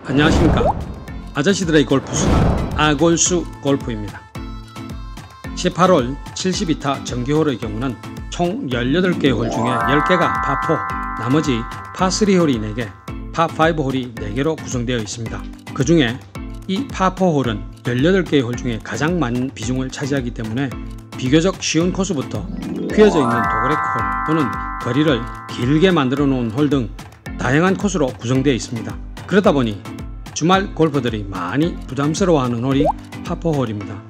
안녕하십니까. 아저씨들의 골프수다 아골수 골프입니다. 18홀 72타 정규홀의 경우는 총 18개의 홀 중에 10개가 파4, 나머지 파3홀이 4개, 파5홀이 4개로 구성되어 있습니다. 그 중에 이 파4홀은 18개의 홀 중에 가장 많은 비중을 차지하기 때문에 비교적 쉬운 코스부터 휘어져 있는 도그렉홀 또는 거리를 길게 만들어 놓은 홀 등 다양한 코스로 구성되어 있습니다. 그러다 보니 주말 골퍼들이 많이 부담스러워하는 홀이 파4홀입니다.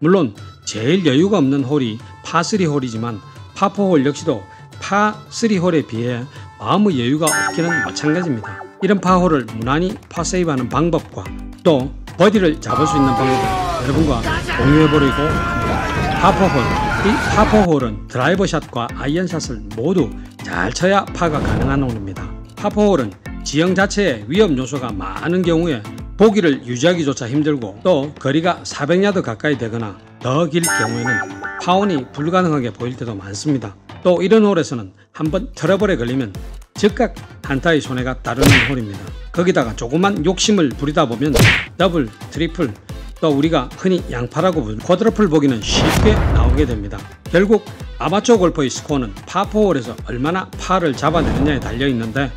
물론 제일 여유가 없는 홀이 파3홀이지만 파4홀 역시도 파3홀에 비해 마음의 여유가 없기는 마찬가지입니다. 이런 파홀을 무난히 파세이브하는 방법과 또 버디를 잡을 수 있는 방법을 여러분과 공유해보려고 합니다. 파4홀, 이 파4홀은 드라이버샷과 아이언샷을 모두 잘 쳐야 파가 가능한 홀입니다. 파4홀은 지형 자체에 위험 요소가 많은 경우에 보기를 유지하기조차 힘들고 또 거리가 400야드 가까이 되거나 더 길 경우에는 파혼이 불가능하게 보일 때도 많습니다. 또 이런 홀에서는 한번 트러블에 걸리면 즉각 한타의 손해가 따르는 홀입니다. 거기다가 조금만 욕심을 부리다 보면 더블, 트리플, 또 우리가 흔히 양파라고 부르는 쿼드러플 보기는 쉽게 나오게 됩니다. 결국 아마추어 골퍼의 스코어는 파4홀에서 얼마나 파를 잡아내느냐에 달려있는데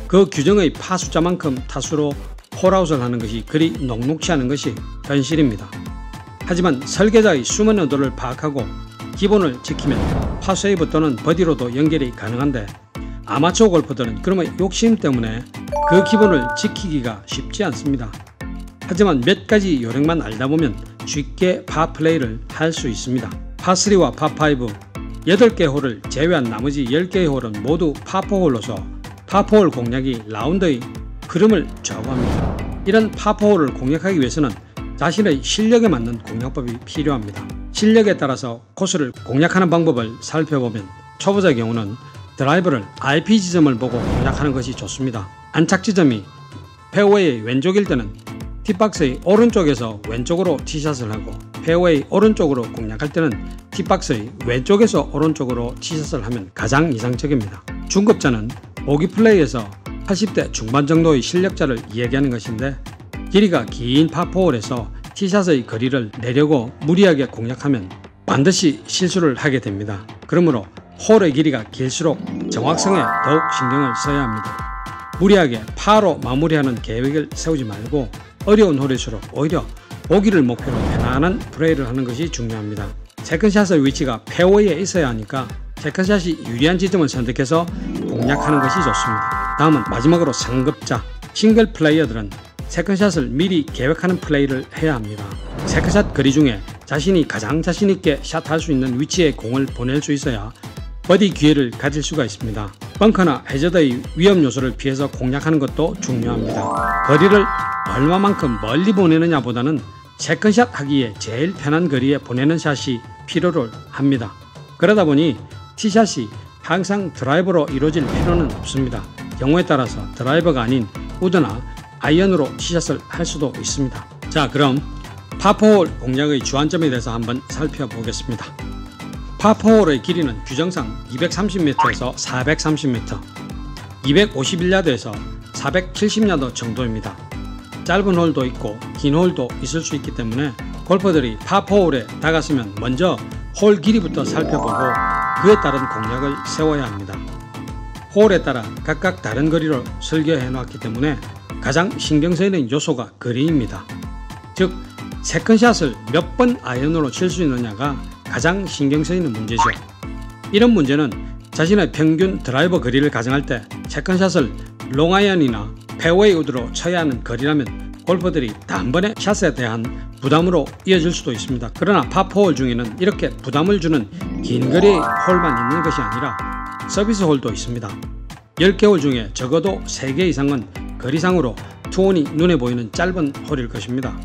그 규정의 파 숫자만큼 타수로 홀아웃을 하는 것이 그리 녹록치 않은 것이 현실입니다. 하지만 설계자의 숨은 의도를 파악하고 기본을 지키면 파세이브 또는 버디로도 연결이 가능한데 아마추어 골퍼들은 그러면 욕심 때문에 그 기본을 지키기가 쉽지 않습니다. 하지만 몇 가지 요령만 알다 보면 쉽게 파 플레이를 할 수 있습니다. 파3와 파5 8개 홀을 제외한 나머지 10개의 홀은 모두 파4홀로서 파4홀 공략이 라운드의 흐름을 좌우합니다. 이런 파4홀을 공략하기 위해서는 자신의 실력에 맞는 공략법이 필요합니다. 실력에 따라서 코스를 공략하는 방법을 살펴보면 초보자의 경우는 드라이버를 IP 지점을 보고 공략하는 것이 좋습니다. 안착 지점이 페어웨이 왼쪽일 때는 티박스의 오른쪽에서 왼쪽으로 티샷을 하고 페어웨이 오른쪽으로 공략할 때는 티박스의 왼쪽에서 오른쪽으로 티샷을 하면 가장 이상적입니다. 중급자는 보기 플레이에서 80대 중반 정도의 실력자를 이야기하는 것인데 길이가 긴 파4홀에서 티샷의 거리를 내려고 무리하게 공략하면 반드시 실수를 하게 됩니다. 그러므로 홀의 길이가 길수록 정확성에 더욱 신경을 써야 합니다. 무리하게 파로 마무리하는 계획을 세우지 말고 어려운 홀일수록 오히려 보기를 목표로 편안한 플레이를 하는 것이 중요합니다. 세컨샷의 위치가 페어웨이에 있어야 하니까 세컨샷이 유리한 지점을 선택해서 공략하는 것이 좋습니다. 다음은 마지막으로 상급자, 싱글 플레이어들은 세컨샷을 미리 계획하는 플레이를 해야 합니다. 세컨샷 거리 중에 자신이 가장 자신있게 샷할 수 있는 위치에 공을 보낼 수 있어야 버디 기회를 가질 수가 있습니다. 벙커나 해저드의 위험 요소를 피해서 공략하는 것도 중요합니다. 거리를 얼마만큼 멀리 보내느냐 보다는 세컨샷 하기에 제일 편한 거리에 보내는 샷이 필요를 합니다. 그러다 보니 티샷이 항상 드라이버로 이루어질 필요는 없습니다. 경우에 따라서 드라이버가 아닌 우드나 아이언으로 티샷을 할 수도 있습니다. 자, 그럼 파4홀 공략의 주안점에 대해서 한번 살펴보겠습니다. 파4홀의 길이는 규정상 230m에서 430m, 251야드에서 470야드 정도입니다. 짧은 홀도 있고 긴 홀도 있을 수 있기 때문에 골퍼들이 파4홀에 다가서면 먼저 홀 길이부터 살펴보고 그에 따른 공략을 세워야 합니다. 홀에 따라 각각 다른 거리로 설계해 놓았기 때문에 가장 신경 쓰이는 요소가 거리입니다. 즉 세컨샷을 몇 번 아이언으로 칠 수 있느냐가 가장 신경 쓰이는 문제죠. 이런 문제는 자신의 평균 드라이버 거리를 가정할 때 세컨샷을 롱아이언이나 페어웨이 우드로 쳐야 하는 거리라면 골퍼들이 단번에 샷에 대한 부담으로 이어질 수도 있습니다. 그러나 파4홀 중에는 이렇게 부담을 주는 긴 거리의 홀만 있는 것이 아니라 서비스 홀도 있습니다. 10개 홀 중에 적어도 3개 이상은 거리상으로 투혼이 눈에 보이는 짧은 홀일 것입니다.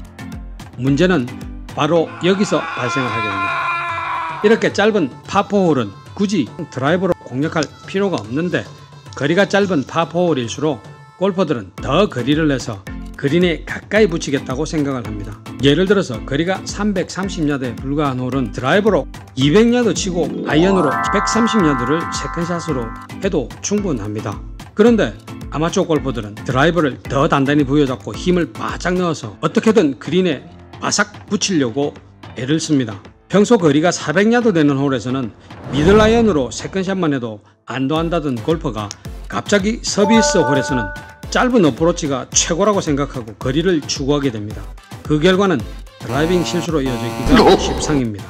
문제는 바로 여기서 발생을 하게 됩니다. 이렇게 짧은 파4홀은 굳이 드라이버로 공략할 필요가 없는데 거리가 짧은 파4홀일수록 골퍼들은 더 거리를 내서 그린에 가까이 붙이겠다고 생각을 합니다. 예를 들어서 거리가 330야드에 불과한 홀은 드라이버로 200야드 치고 아이언으로 130야드를 세컨샷으로 해도 충분합니다. 그런데 아마추어 골퍼들은 드라이버를 더 단단히 부여잡고 힘을 바짝 넣어서 어떻게든 그린에 바삭 붙이려고 애를 씁니다. 평소 거리가 400야드 되는 홀에서는 미들 아이언으로 세컨샷만 해도 안도한다던 골퍼가 갑자기 서비스 홀에서는 짧은 어프로치가 최고라고 생각하고 거리를 추구하게 됩니다. 그 결과는 드라이빙 실수로 이어지기가 십상입니다.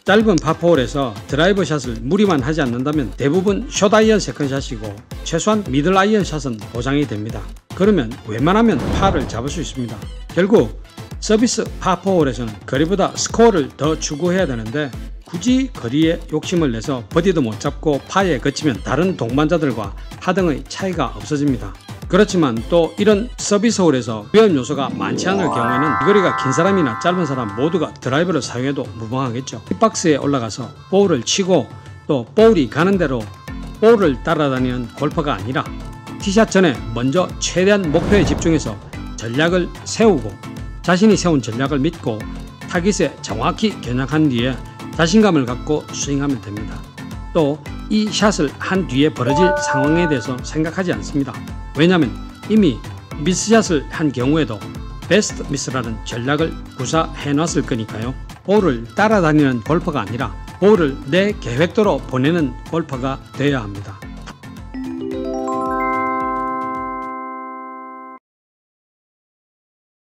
짧은 파포홀에서 드라이버 샷을 무리만 하지 않는다면 대부분 숏 아이언 세컨샷이고 최소한 미들 아이언 샷은 보장이 됩니다. 그러면 웬만하면 파를 잡을 수 있습니다. 결국 서비스 파포홀에서는 거리보다 스코어를 더 추구해야 되는데 굳이 거리에 욕심을 내서 버디도 못 잡고 파에 그치면 다른 동반자들과 하등의 차이가 없어집니다. 그렇지만 또 이런 서비스 홀에서 위험 요소가 많지 않을 경우에는 거리가 긴 사람이나 짧은 사람 모두가 드라이버를 사용해도 무방하겠죠. hit박스에 올라가서 볼을 치고 또 볼이 가는 대로 볼을 따라다니는 골퍼가 아니라 티샷 전에 먼저 최대한 목표에 집중해서 전략을 세우고 자신이 세운 전략을 믿고 타깃에 정확히 겨냥한 뒤에 자신감을 갖고 스윙하면 됩니다. 또 이 샷을 한 뒤에 벌어질 상황에 대해서 생각하지 않습니다. 왜냐하면 이미 미스샷을 한 경우에도 베스트 미스라는 전략을 구사해 놨을 거니까요. 볼을 따라다니는 골퍼가 아니라 볼을 내 계획대로 보내는 골퍼가 되어야 합니다.